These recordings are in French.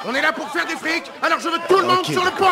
On est là pour faire des frics, alors je veux tout le monde Ok. sur le pont.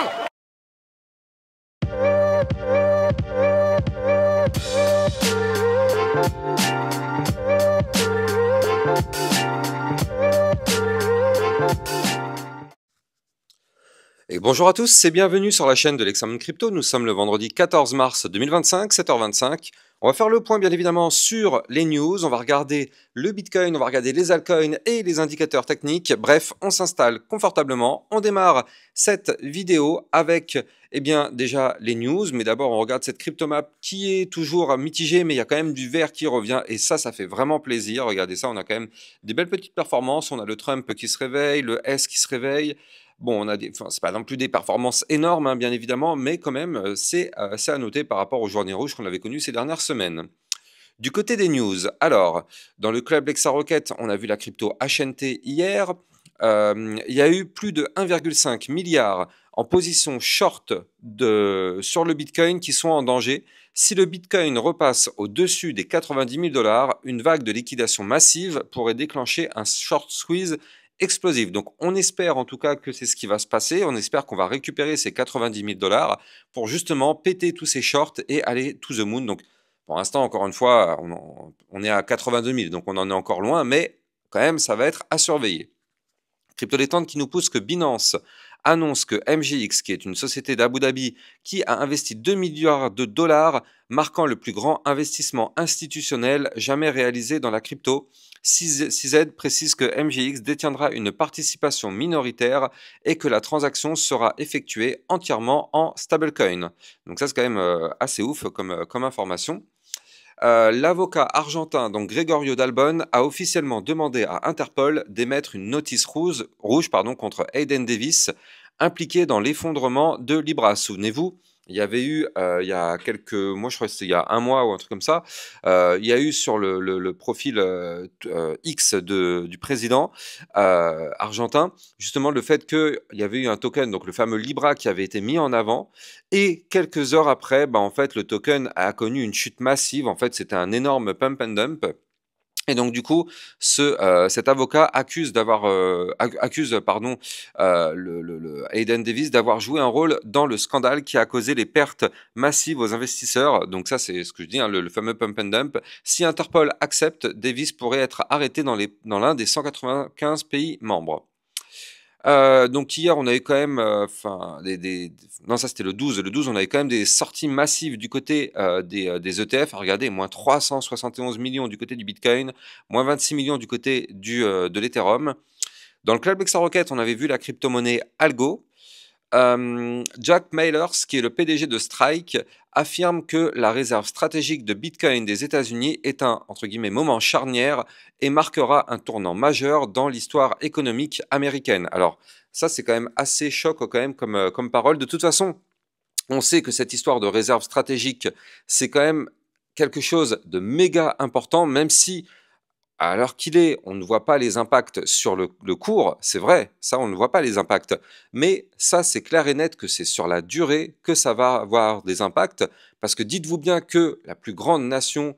Et bonjour à tous et bienvenue sur la chaîne de l'examen de crypto. Nous sommes le vendredi 14 mars 2025, 7h25. On va faire le point bien évidemment sur les news, on va regarder le Bitcoin, on va regarder les altcoins et les indicateurs techniques. Bref, on s'installe confortablement. On démarre cette vidéo avec déjà les news, mais d'abord on regarde cette cryptomap qui est toujours mitigée, mais il y a quand même du vert qui revient et ça fait vraiment plaisir. Regardez ça, on a quand même des belles petites performances. On a le Trump qui se réveille, le S qui se réveille. Bon, c'est pas non plus des performances énormes, hein, bien évidemment, mais quand même, c'est à noter par rapport aux journées rouges qu'on avait connues ces dernières semaines. Du côté des news, alors, dans le club LexaRocket, on a vu la crypto HNT hier. Il y a eu plus de 1,5 milliard en position short sur le Bitcoin qui sont en danger. Si le Bitcoin repasse au-dessus des 90 000 $, une vague de liquidation massive pourrait déclencher un short squeeze explosif. Donc on espère en tout cas que c'est ce qui va se passer. On espère qu'on va récupérer ces 90 000 $ pour justement péter tous ces shorts et aller to the moon. Donc pour l'instant, encore une fois, on est à 82 000, donc on en est encore loin, mais quand même, ça va être à surveiller. Crypto Détente qui nous pousse que Binance annonce que MGX, qui est une société d'Abu Dhabi, qui a investi 2 milliards de dollars, marquant le plus grand investissement institutionnel jamais réalisé dans la crypto. CZ précise que MGX détiendra une participation minoritaire et que la transaction sera effectuée entièrement en stablecoin. Donc ça, c'est quand même assez ouf comme information. L'avocat argentin, donc Gregorio Dalbon, a officiellement demandé à Interpol d'émettre une notice rouge contre Hayden Davis, impliqué dans l'effondrement de Libra. Souvenez-vous, il y avait eu, il y a quelques mois, je crois que c'était il y a un mois ou un truc comme ça, il y a eu sur le profil X du président argentin, justement le fait qu'il y avait eu un token, donc le fameux Libra qui avait été mis en avant, et quelques heures après, en fait, le token a connu une chute massive. En fait, c'était un énorme pump and dump. Et donc du coup, cet avocat accuse Hayden Davis d'avoir joué un rôle dans le scandale qui a causé les pertes massives aux investisseurs. Donc ça, c'est ce que je dis, hein, le fameux pump and dump. Si Interpol accepte, Davis pourrait être arrêté dans l'un des 195 pays membres. Donc hier, on avait quand même, non, ça c'était le 12. Le 12, on avait quand même des sorties massives du côté des ETF. Regardez, moins 371 millions du côté du Bitcoin, moins 26 millions du côté de l'Ethereum. Dans le club LexaRocket, on avait vu la crypto-monnaie Algo. Jack Mallers, qui est le PDG de Strike, affirme que la réserve stratégique de Bitcoin des États-Unis est un, entre guillemets, moment charnière et marquera un tournant majeur dans l'histoire économique américaine. Alors, ça, c'est quand même assez choc quand même comme parole. De toute façon, on sait que cette histoire de réserve stratégique, c'est quand même quelque chose de méga important, même si à l'heure qu'il est, on ne voit pas les impacts sur le cours, c'est vrai, ça on ne voit pas les impacts, mais ça c'est clair et net que c'est sur la durée que ça va avoir des impacts, parce que dites-vous bien que la plus grande nation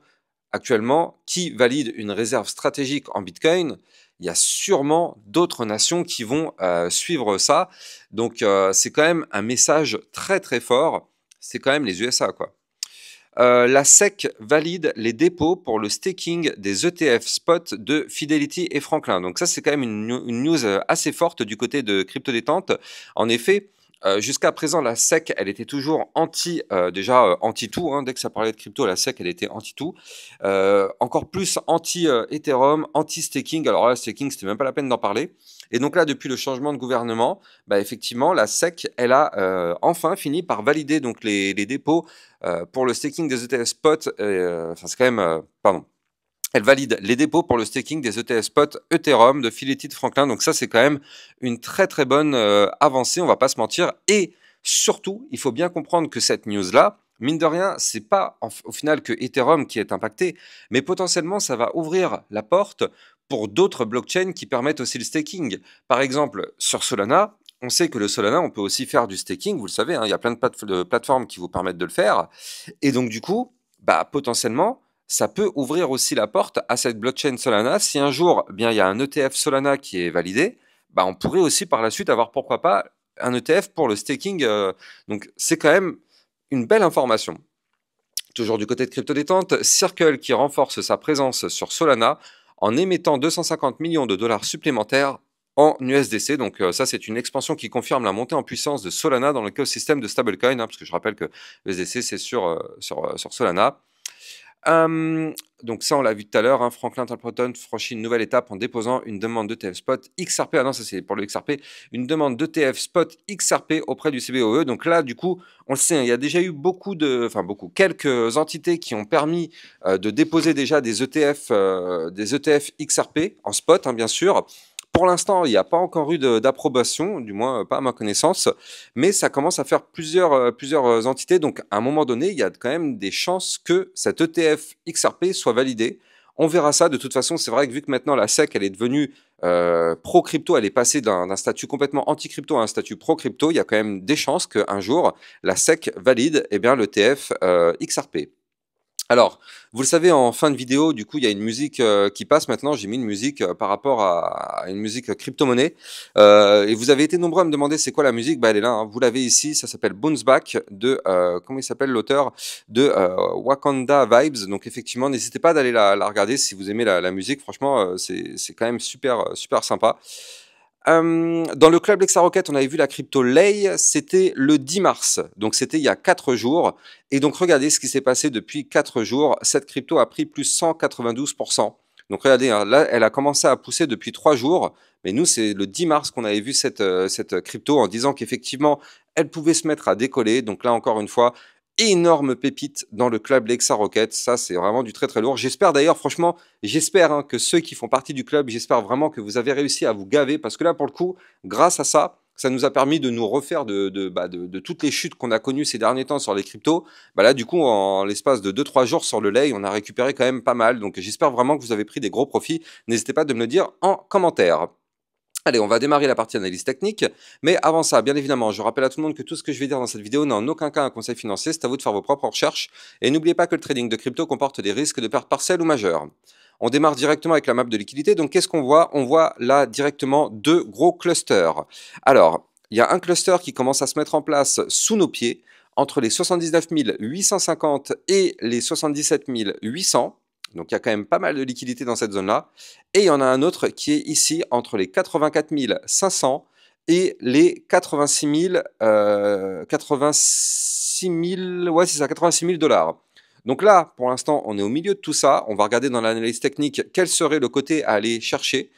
actuellement qui valide une réserve stratégique en Bitcoin, il y a sûrement d'autres nations qui vont suivre ça, donc c'est quand même un message très très fort, c'est quand même les USA quoi. La SEC valide les dépôts pour le staking des ETF spot de Fidelity et Franklin. Donc ça, c'est quand même une news assez forte du côté de Crypto Détente. En effet, jusqu'à présent, la SEC, elle était toujours anti-tout. Hein. Dès que ça parlait de crypto, la SEC, elle était anti-tout. Encore plus anti-Ethereum, anti-staking. Alors là, staking, c'était même pas la peine d'en parler. Et donc là, depuis le changement de gouvernement, effectivement, la SEC, elle a enfin fini par valider donc les dépôts pour le staking des ETF spot. C'est quand même, pardon. Elle valide les dépôts pour le staking des ETF spot Ethereum de Fidelity de Franklin. Donc ça, c'est quand même une très très bonne avancée, on va pas se mentir. Et surtout, il faut bien comprendre que cette news-là, mine de rien, c'est pas au final que Ethereum qui est impacté, mais potentiellement, ça va ouvrir la porte pour d'autres blockchains qui permettent aussi le staking. Par exemple, sur Solana, on sait que le Solana, on peut aussi faire du staking, vous le savez, hein, il y a plein de plateformes qui vous permettent de le faire. Et donc du coup, potentiellement, ça peut ouvrir aussi la porte à cette blockchain Solana. Si un jour, il y a un ETF Solana qui est validé, bah, on pourrait aussi par la suite avoir, pourquoi pas, un ETF pour le staking. Donc, c'est quand même une belle information. Toujours du côté de Crypto Détente, Circle qui renforce sa présence sur Solana en émettant 250 millions de dollars supplémentaires en USDC. Donc ça, c'est une expansion qui confirme la montée en puissance de Solana dans l'écosystème de stablecoin, parce que je rappelle que USDC, c'est sur Solana. Donc ça, on l'a vu tout à l'heure, hein, Franklin Templeton franchit une nouvelle étape en déposant une demande d'ETF spot XRP. Ah non, ça c'est pour le XRP. Une demande d'ETF spot XRP auprès du CBOE. Donc là, du coup, on le sait, hein, il y a déjà eu quelques entités qui ont permis de déposer déjà des ETF XRP en spot, hein, bien sûr. Pour l'instant, il n'y a pas encore eu d'approbation, du moins pas à ma connaissance, mais ça commence à faire plusieurs entités. Donc, à un moment donné, il y a quand même des chances que cet ETF XRP soit validé. On verra ça. De toute façon, c'est vrai que vu que maintenant la SEC, elle est devenue pro-crypto, elle est passée d'un statut complètement anti-crypto à un statut pro-crypto, il y a quand même des chances qu'un jour, la SEC valide l'ETF XRP. Alors, vous le savez, en fin de vidéo, du coup, il y a une musique qui passe maintenant. J'ai mis une musique par rapport à une musique crypto-monnaie. Et vous avez été nombreux à me demander c'est quoi la musique. Bah, elle est là, hein. Vous l'avez ici. Ça s'appelle Bounce Back de, comment il s'appelle l'auteur de Wakanda Vibes. Donc, effectivement, n'hésitez pas d'aller la regarder si vous aimez la musique. Franchement, c'est quand même super sympa. Dans le club Lexa Rocket, on avait vu la crypto Lei, c'était le 10 mars, donc c'était il y a 4 jours. Et donc regardez ce qui s'est passé depuis 4 jours. Cette crypto a pris plus 192%. Donc regardez, hein, là, elle a commencé à pousser depuis 3 jours. Mais nous, c'est le 10 mars qu'on avait vu cette crypto en disant qu'effectivement, elle pouvait se mettre à décoller. Donc là, encore une fois, énorme pépite dans le club Lexa Rocket. Ça, c'est vraiment du très lourd. J'espère d'ailleurs, franchement, j'espère hein, que ceux qui font partie du club, j'espère vraiment que vous avez réussi à vous gaver. Parce que là, pour le coup, grâce à ça, ça nous a permis de nous refaire de toutes les chutes qu'on a connues ces derniers temps sur les cryptos. Bah là, du coup, en l'espace de 2-3 jours sur le lay, on a récupéré quand même pas mal. Donc, j'espère vraiment que vous avez pris des gros profits. N'hésitez pas de me le dire en commentaire. Allez, on va démarrer la partie analyse technique, mais avant ça, bien évidemment, je rappelle à tout le monde que tout ce que je vais dire dans cette vidéo n'est en aucun cas un conseil financier, c'est à vous de faire vos propres recherches, et n'oubliez pas que le trading de crypto comporte des risques de pertes partielles ou majeures. On démarre directement avec la map de liquidité, donc qu'est-ce qu'on voit? On voit là directement 2 gros clusters. Alors, il y a un cluster qui commence à se mettre en place sous nos pieds, entre les 79 850 et les 77 800. Donc il y a quand même pas mal de liquidité dans cette zone-là. Et il y en a un autre qui est ici entre les 84 500 et les 86 000, ouais c'est ça, 86 000 dollars. Donc là, pour l'instant, on est au milieu de tout ça. On va regarder dans l'analyse technique quel serait le côté à aller chercher.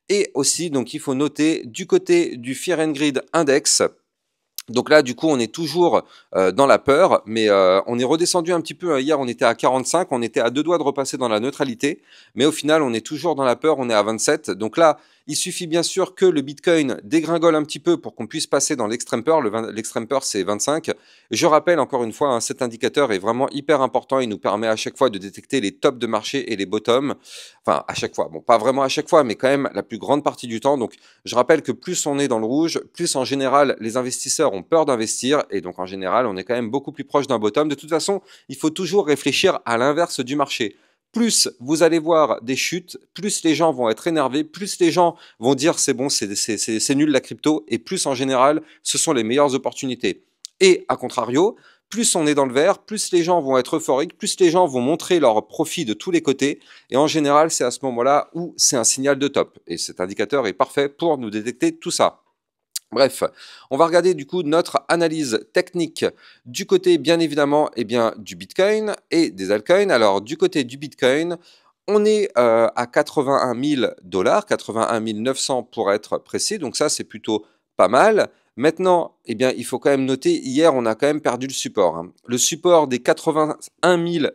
Et aussi, donc il faut noter du côté du Fear and Greed Index. Donc là, du coup, on est toujours dans la peur, mais on est redescendu un petit peu. Hier, on était à 45, on était à 2 doigts de repasser dans la neutralité, mais au final, on est toujours dans la peur, on est à 27. Donc là, il suffit bien sûr que le Bitcoin dégringole un petit peu pour qu'on puisse passer dans l'extreme peur. L'extreme peur, c'est 25. Je rappelle encore une fois, hein, cet indicateur est vraiment hyper important. Il nous permet à chaque fois de détecter les tops de marché et les bottoms. Enfin, à chaque fois. Bon, pas vraiment à chaque fois, mais quand même la plus grande partie du temps. Donc, je rappelle que plus on est dans le rouge, plus en général, les investisseurs ont peur d'investir. Et donc, en général, on est quand même beaucoup plus proche d'un bottom. De toute façon, il faut toujours réfléchir à l'inverse du marché. Plus vous allez voir des chutes, plus les gens vont être énervés, plus les gens vont dire c'est bon, c'est nul la crypto, et plus en général, ce sont les meilleures opportunités. Et à contrario, plus on est dans le vert, plus les gens vont être euphoriques, plus les gens vont montrer leurs profits de tous les côtés, et en général, c'est à ce moment-là où c'est un signal de top. Et cet indicateur est parfait pour nous détecter tout ça. Bref, on va regarder du coup notre analyse technique du côté bien évidemment du Bitcoin et des altcoins. Alors du côté du Bitcoin, on est à 81 000 dollars, 81 900 pour être précis, donc ça c'est plutôt pas mal. Maintenant, il faut quand même noter, hier on a quand même perdu le support. Hein. Le support des 81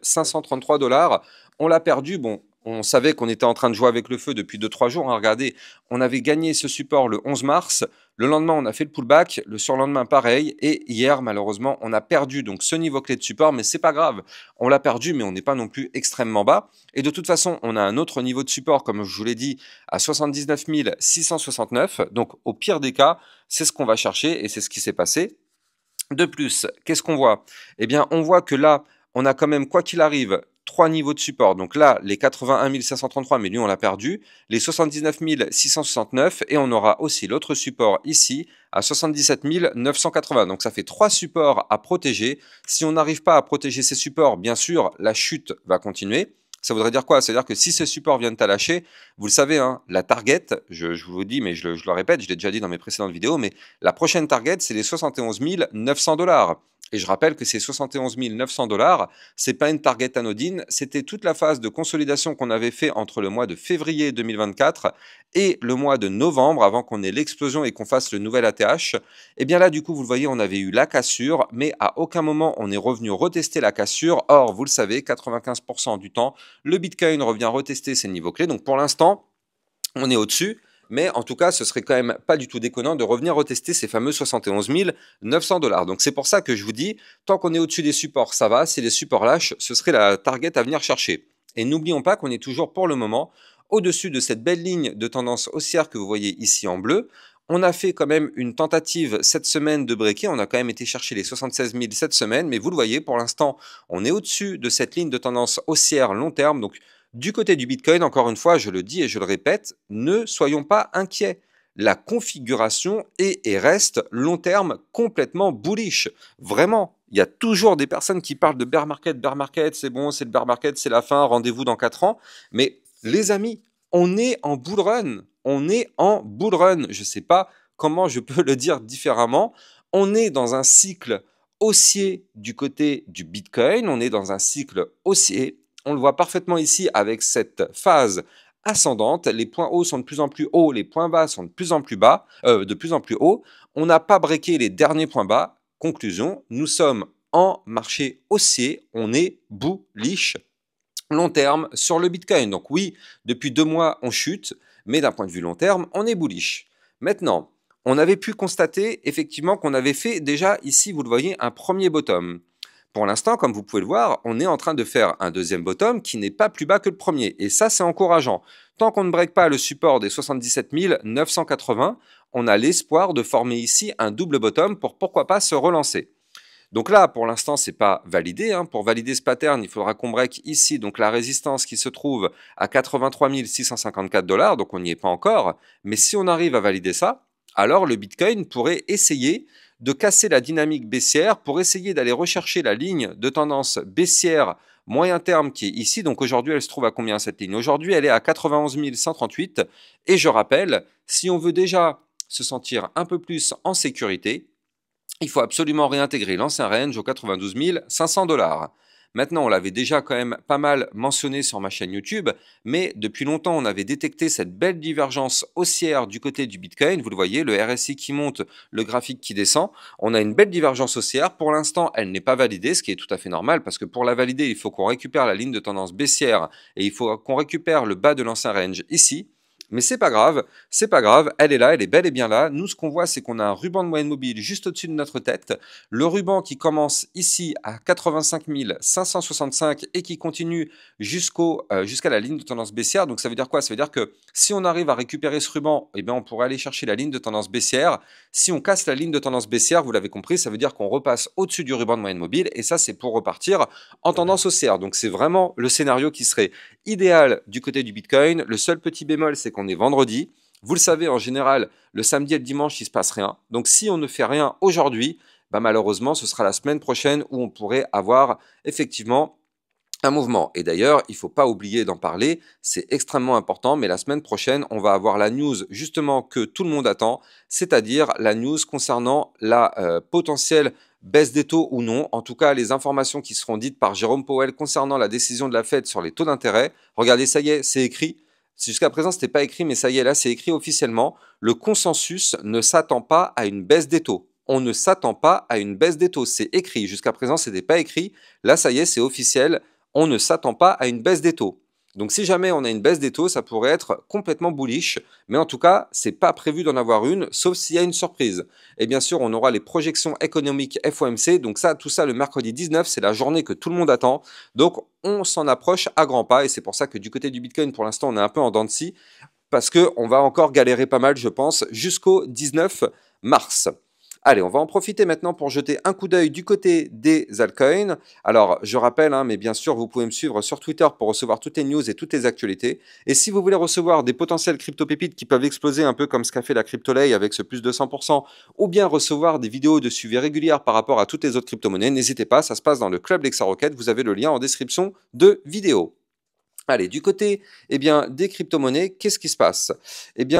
533 dollars, on l'a perdu, bon. On savait qu'on était en train de jouer avec le feu depuis 2-3 jours. Hein. Regardez, on avait gagné ce support le 11 mars. Le lendemain, on a fait le pullback. Le surlendemain, pareil. Et hier, malheureusement, on a perdu donc ce niveau clé de support. Mais c'est pas grave. On l'a perdu, mais on n'est pas non plus extrêmement bas. Et de toute façon, on a un autre niveau de support, comme je vous l'ai dit, à 79 669. Donc, au pire des cas, c'est ce qu'on va chercher et c'est ce qui s'est passé. De plus, qu'est-ce qu'on voit? On voit que là, on a quand même, quoi qu'il arrive, 3 niveaux de support. Donc là, les 81 533, mais lui, on l'a perdu. Les 79 669 et on aura aussi l'autre support ici à 77 980. Donc ça fait 3 supports à protéger. Si on n'arrive pas à protéger ces supports, bien sûr, la chute va continuer. Ça voudrait dire quoi? Ça veut dire que si ces supports viennent à lâcher, vous le savez, hein, la target, je vous le dis, mais je le répète, je l'ai déjà dit dans mes précédentes vidéos, mais la prochaine target, c'est les 71 900 $. Et je rappelle que ces 71 900 $, c'est pas une target anodine, c'était toute la phase de consolidation qu'on avait fait entre le mois de février 2024 et le mois de novembre, avant qu'on ait l'explosion et qu'on fasse le nouvel ATH. Et bien là, du coup, vous le voyez, on avait eu la cassure, mais à aucun moment on est revenu retester la cassure. Or, vous le savez, 95% du temps, le Bitcoin revient retester ses niveaux clés. Donc pour l'instant, on est au-dessus. Mais en tout cas, ce serait quand même pas du tout déconnant de revenir retester ces fameux 71 900 $. Donc c'est pour ça que je vous dis, tant qu'on est au-dessus des supports, ça va. Si les supports lâchent, ce serait la target à venir chercher. Et n'oublions pas qu'on est toujours pour le moment au-dessus de cette belle ligne de tendance haussière que vous voyez ici en bleu. On a fait quand même une tentative cette semaine de breaker. On a quand même été chercher les 76 000 cette semaine. Mais vous le voyez, pour l'instant, on est au-dessus de cette ligne de tendance haussière long terme. Donc du côté du Bitcoin, encore une fois, je le dis et je le répète, ne soyons pas inquiets. La configuration est et reste long terme complètement bullish. Vraiment, il y a toujours des personnes qui parlent de bear market, c'est bon, c'est le bear market, c'est la fin, rendez-vous dans 4 ans. Mais les amis, on est en bull run. On est en bull run. Je ne sais pas comment je peux le dire différemment. On est dans un cycle haussier du côté du Bitcoin. On est dans un cycle haussier. On le voit parfaitement ici avec cette phase ascendante. Les points hauts sont de plus en plus hauts, les points bas sont de plus en plus bas, de plus en plus hauts. On n'a pas breaké les derniers points bas. Conclusion, nous sommes en marché haussier. On est bullish long terme sur le Bitcoin. Donc oui, depuis 2 mois, on chute, mais d'un point de vue long terme, on est bullish. Maintenant, on avait pu constater effectivement qu'on avait fait déjà ici, vous le voyez, un premier bottom. Pour l'instant, comme vous pouvez le voir, on est en train de faire un deuxième bottom qui n'est pas plus bas que le premier. Et ça, c'est encourageant. Tant qu'on ne break pas le support des 77 980, on a l'espoir de former ici un double bottom pour pourquoi pas se relancer. Donc là, pour l'instant, c'est pas validé. Hein. Pour valider ce pattern, il faudra qu'on break ici donc la résistance qui se trouve à 83 654 $. Donc on n'y est pas encore. Mais si on arrive à valider ça, alors le Bitcoin pourrait essayer de casser la dynamique baissière pour essayer d'aller rechercher la ligne de tendance baissière moyen terme qui est ici. Donc aujourd'hui, elle se trouve à combien cette ligne? Aujourd'hui, elle est à 91 138. Et je rappelle, si on veut déjà se sentir un peu plus en sécurité, il faut absolument réintégrer l'ancien range aux 92 500 $. Maintenant, on l'avait déjà quand même pas mal mentionné sur ma chaîne YouTube, mais depuis longtemps, on avait détecté cette belle divergence haussière du côté du Bitcoin. Vous le voyez, le RSI qui monte, le graphique qui descend. On a une belle divergence haussière. Pour l'instant, elle n'est pas validée, ce qui est tout à fait normal, parce que pour la valider, il faut qu'on récupère la ligne de tendance baissière et il faut qu'on récupère le bas de l'ancien range ici. Mais c'est pas grave, elle est là, elle est bel et bien là. Nous, ce qu'on voit, c'est qu'on a un ruban de moyenne mobile juste au-dessus de notre tête. Le ruban qui commence ici à 85 565 et qui continue jusqu'à la ligne de tendance baissière. Donc ça veut dire quoi? Ça veut dire que si on arrive à récupérer ce ruban, eh bien, on pourrait aller chercher la ligne de tendance baissière. Si on casse la ligne de tendance baissière, vous l'avez compris, ça veut dire qu'on repasse au-dessus du ruban de moyenne mobile. Et ça, c'est pour repartir en tendance haussière. Donc c'est vraiment le scénario qui serait idéal du côté du Bitcoin. Le seul petit bémol, c'est qu'on est vendredi. Vous le savez, en général, le samedi et le dimanche, il ne se passe rien. Donc si on ne fait rien aujourd'hui, bah, malheureusement, ce sera la semaine prochaine où on pourrait avoir effectivement un mouvement. Et d'ailleurs, il ne faut pas oublier d'en parler, c'est extrêmement important, mais la semaine prochaine, on va avoir la news justement que tout le monde attend, c'est-à-dire la news concernant la potentielle baisse des taux ou non, en tout cas les informations qui seront dites par Jérôme Powell concernant la décision de la Fed sur les taux d'intérêt. Regardez, ça y est, c'est écrit. Jusqu'à présent, ce n'était pas écrit, mais ça y est, là, c'est écrit officiellement. Le consensus ne s'attend pas à une baisse des taux. On ne s'attend pas à une baisse des taux. C'est écrit. Jusqu'à présent, ce n'était pas écrit. Là, ça y est, c'est officiel. On ne s'attend pas à une baisse des taux. Donc si jamais on a une baisse des taux, ça pourrait être complètement bullish, mais en tout cas, c'est pas prévu d'en avoir une, sauf s'il y a une surprise. Et bien sûr, on aura les projections économiques FOMC, donc ça, tout ça, le mercredi 19, c'est la journée que tout le monde attend. Donc on s'en approche à grands pas, et c'est pour ça que du côté du Bitcoin, pour l'instant, on est un peu en dents de scie, parce qu'on va encore galérer pas mal, je pense, jusqu'au 19 mars. Allez, on va en profiter maintenant pour jeter un coup d'œil du côté des altcoins. Alors, je rappelle, hein, mais bien sûr, vous pouvez me suivre sur Twitter pour recevoir toutes les news et toutes les actualités. Et si vous voulez recevoir des potentielles crypto-pépites qui peuvent exploser un peu comme ce qu'a fait la CryptoLay avec ce plus de 100%, ou bien recevoir des vidéos de suivi régulières par rapport à toutes les autres crypto-monnaies, n'hésitez pas, ça se passe dans le club LexaRocket, vous avez le lien en description de vidéo. Allez, du côté des crypto-monnaies, qu'est-ce qui se passe? Des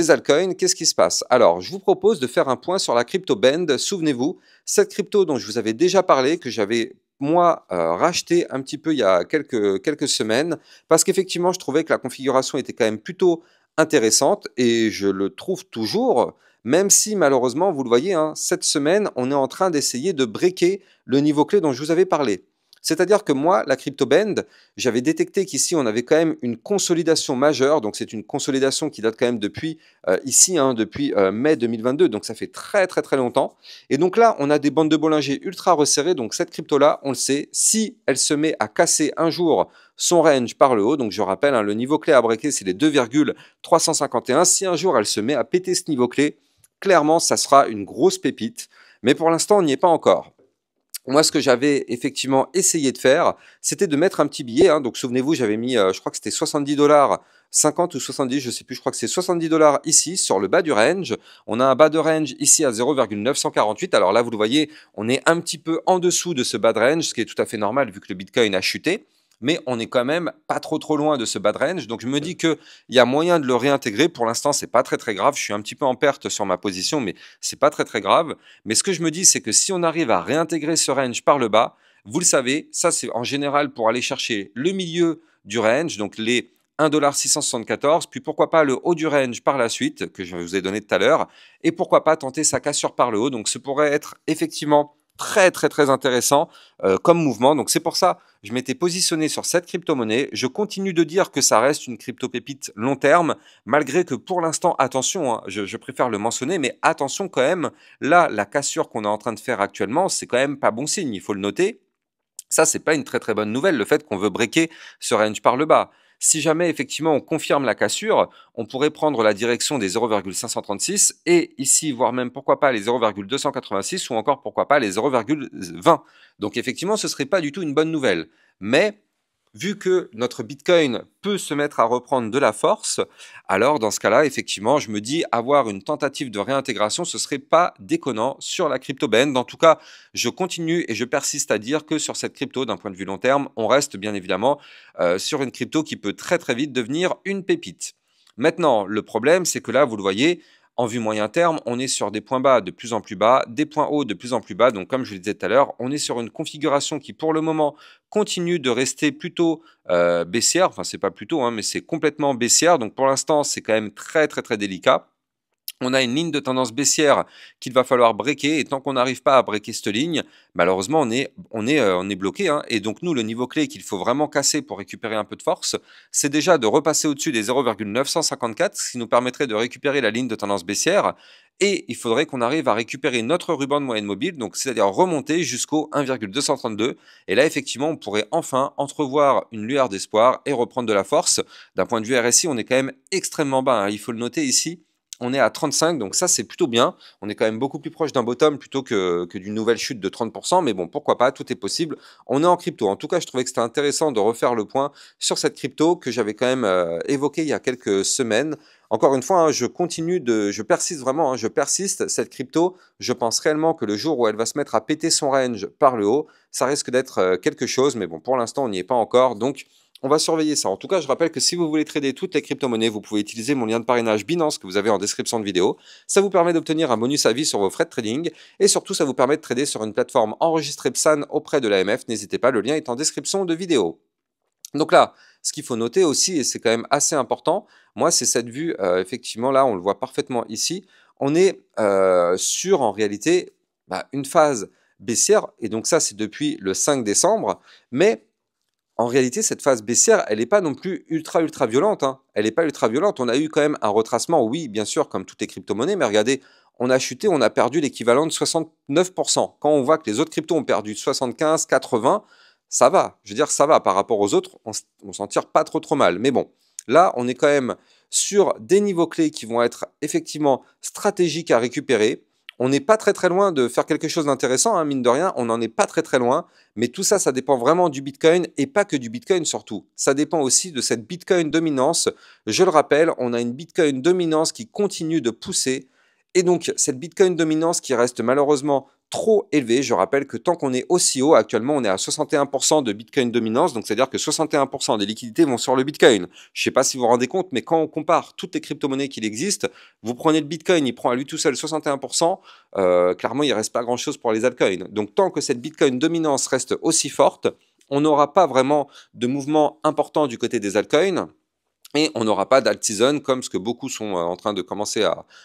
altcoins, qu'est-ce qui se passe? Alors, je vous propose de faire un point sur la crypto Bend. Souvenez-vous, cette crypto dont je vous avais déjà parlé, que j'avais moi racheté un petit peu il y a quelques semaines, parce qu'effectivement, je trouvais que la configuration était quand même plutôt intéressante, et je le trouve toujours, même si malheureusement, vous le voyez, hein, cette semaine, on est en train d'essayer de breaker le niveau clé dont je vous avais parlé. C'est-à-dire que moi, la CryptoBend, j'avais détecté qu'ici, on avait quand même une consolidation majeure. Donc, c'est une consolidation qui date quand même depuis depuis mai 2022. Donc, ça fait très, très, très longtemps. Et donc là, on a des bandes de Bollinger ultra resserrées. Donc, cette crypto-là, on le sait, si elle se met à casser un jour son range par le haut, donc je rappelle, hein, le niveau clé à breaker, c'est les 2,351. Si un jour, elle se met à péter ce niveau clé, clairement, ça sera une grosse pépite. Mais pour l'instant, on n'y est pas encore. Moi, ce que j'avais effectivement essayé de faire, c'était de mettre un petit billet. Hein. Donc, souvenez-vous, j'avais mis, je crois que c'était 70 $, 50 ou 70, je sais plus, je crois que c'est 70 $ ici, sur le bas du range. On a un bas de range ici à 0,948. Alors là, vous le voyez, on est un petit peu en dessous de ce bas de range, ce qui est tout à fait normal vu que le Bitcoin a chuté. Mais on est quand même pas trop loin de ce bas de range. Donc, je me dis qu'il y a moyen de le réintégrer. Pour l'instant, c'est pas très grave. Je suis un petit peu en perte sur ma position, mais c'est pas très grave. Mais ce que je me dis, c'est que si on arrive à réintégrer ce range par le bas, vous le savez, ça c'est en général pour aller chercher le milieu du range, donc les 1,674 $, puis pourquoi pas le haut du range par la suite, que je vous ai donné tout à l'heure, et pourquoi pas tenter sa cassure par le haut. Donc ce pourrait être effectivement très intéressant comme mouvement. Donc c'est pour ça je m'étais positionné sur cette crypto-monnaie. Je continue de dire que ça reste une crypto-pépite long terme, malgré que pour l'instant, attention, hein, je préfère le mentionner, mais attention quand même, là, la cassure qu'on est en train de faire actuellement, c'est quand même pas bon signe, il faut le noter. Ça, c'est pas une très bonne nouvelle, le fait qu'on veut breaker ce range par le bas. Si jamais effectivement on confirme la cassure, on pourrait prendre la direction des 0,536 et ici, voire même pourquoi pas les 0,286 ou encore pourquoi pas les 0,20. Donc effectivement, ce serait pas du tout une bonne nouvelle. Mais vu que notre Bitcoin peut se mettre à reprendre de la force, alors dans ce cas-là, effectivement, je me dis avoir une tentative de réintégration, ce serait pas déconnant sur la CryptoBend. En tout cas, je continue et je persiste à dire que sur cette crypto, d'un point de vue long terme, on reste bien évidemment sur une crypto qui peut très vite devenir une pépite. Maintenant, le problème, c'est que là, vous le voyez, en vue moyen terme, on est sur des points bas de plus en plus bas, des points hauts de plus en plus bas. Donc, comme je le disais tout à l'heure, on est sur une configuration qui, pour le moment, continue de rester plutôt baissière. Enfin, c'est pas plutôt, hein, mais c'est complètement baissière. Donc, pour l'instant, c'est quand même très délicat. On a une ligne de tendance baissière qu'il va falloir breaker et tant qu'on n'arrive pas à breaker cette ligne, malheureusement on est bloqué. Hein. Et donc nous, le niveau clé qu'il faut vraiment casser pour récupérer un peu de force, c'est déjà de repasser au-dessus des 0,954, ce qui nous permettrait de récupérer la ligne de tendance baissière. Et il faudrait qu'on arrive à récupérer notre ruban de moyenne mobile, donc c'est-à-dire remonter jusqu'au 1,232. Et là, effectivement, on pourrait enfin entrevoir une lueur d'espoir et reprendre de la force. D'un point de vue RSI, on est quand même extrêmement bas. Hein. Il faut le noter ici. On est à 35, donc ça c'est plutôt bien. On est quand même beaucoup plus proche d'un bottom plutôt que d'une nouvelle chute de 30%, mais bon, pourquoi pas, tout est possible. On est en crypto. En tout cas, je trouvais que c'était intéressant de refaire le point sur cette crypto que j'avais quand même évoquée il y a quelques semaines. Encore une fois, hein, je persiste vraiment, hein, je persiste. Cette crypto, je pense réellement que le jour où elle va se mettre à péter son range par le haut, ça risque d'être quelque chose, mais bon, pour l'instant, on n'y est pas encore, donc on va surveiller ça. En tout cas, je rappelle que si vous voulez trader toutes les crypto-monnaies, vous pouvez utiliser mon lien de parrainage Binance que vous avez en description de vidéo. Ça vous permet d'obtenir un bonus à vie sur vos frais de trading et surtout, ça vous permet de trader sur une plateforme enregistrée PSAN auprès de l'AMF. N'hésitez pas, le lien est en description de vidéo. Donc là, ce qu'il faut noter aussi, et c'est quand même assez important, moi, c'est cette vue, effectivement, là, on le voit parfaitement ici, on est sur, en réalité, une phase baissière, et donc ça, c'est depuis le 5 décembre, mais en réalité, cette phase baissière, elle n'est pas non plus ultra violente. Hein. Elle n'est pas ultra violente. On a eu quand même un retracement, oui, bien sûr, comme toutes les crypto-monnaies, mais regardez, on a chuté, on a perdu l'équivalent de 69%. Quand on voit que les autres cryptos ont perdu 75, 80, ça va. Je veux dire, ça va. Par rapport aux autres, on s'en tire pas trop mal. Mais bon, là, on est quand même sur des niveaux clés qui vont être effectivement stratégiques à récupérer. On n'est pas très loin de faire quelque chose d'intéressant, hein, mine de rien, on n'en est pas très loin, mais tout ça, ça dépend vraiment du Bitcoin et pas que du Bitcoin surtout. Ça dépend aussi de cette Bitcoin dominance. Je le rappelle, on a une Bitcoin dominance qui continue de pousser et donc cette Bitcoin dominance qui reste malheureusement trop élevée. Je rappelle que tant qu'on est aussi haut, actuellement on est à 61% de Bitcoin dominance, donc c'est-à-dire que 61% des liquidités vont sur le Bitcoin. Je ne sais pas si vous vous rendez compte, mais quand on compare toutes les crypto-monnaies qui existent, vous prenez le Bitcoin, il prend à lui tout seul 61%, clairement il ne reste pas grand-chose pour les altcoins. Donc tant que cette Bitcoin dominance reste aussi forte, on n'aura pas vraiment de mouvement important du côté des altcoins. Et on n'aura pas d'alt season comme ce que beaucoup sont en train de commencer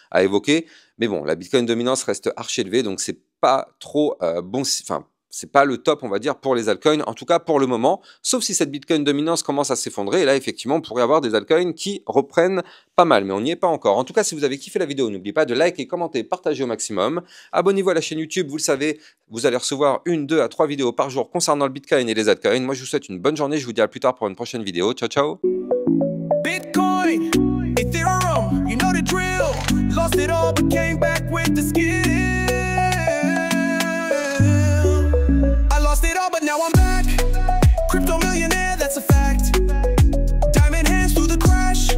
à évoquer. Mais bon, la Bitcoin dominance reste archi élevée, donc c'est pas trop bon. Enfin, c'est pas le top, on va dire, pour les altcoins, en tout cas pour le moment. Sauf si cette Bitcoin dominance commence à s'effondrer. Et là, effectivement, on pourrait avoir des altcoins qui reprennent pas mal, mais on n'y est pas encore. En tout cas, si vous avez kiffé la vidéo, n'oubliez pas de liker, commenter, partager au maximum. Abonnez-vous à la chaîne YouTube, vous le savez, vous allez recevoir 1, 2 à 3 vidéos par jour concernant le Bitcoin et les altcoins. Moi, je vous souhaite une bonne journée. Je vous dis à plus tard pour une prochaine vidéo. Ciao, ciao. Bitcoin, Ethereum, you know the drill. Lost it all but came back with the skill. I lost it all but now I'm back. Crypto millionaire, that's a fact. Diamond hands through the crash.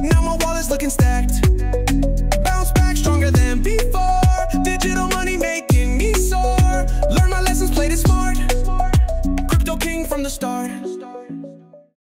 Now my wallet's looking stacked.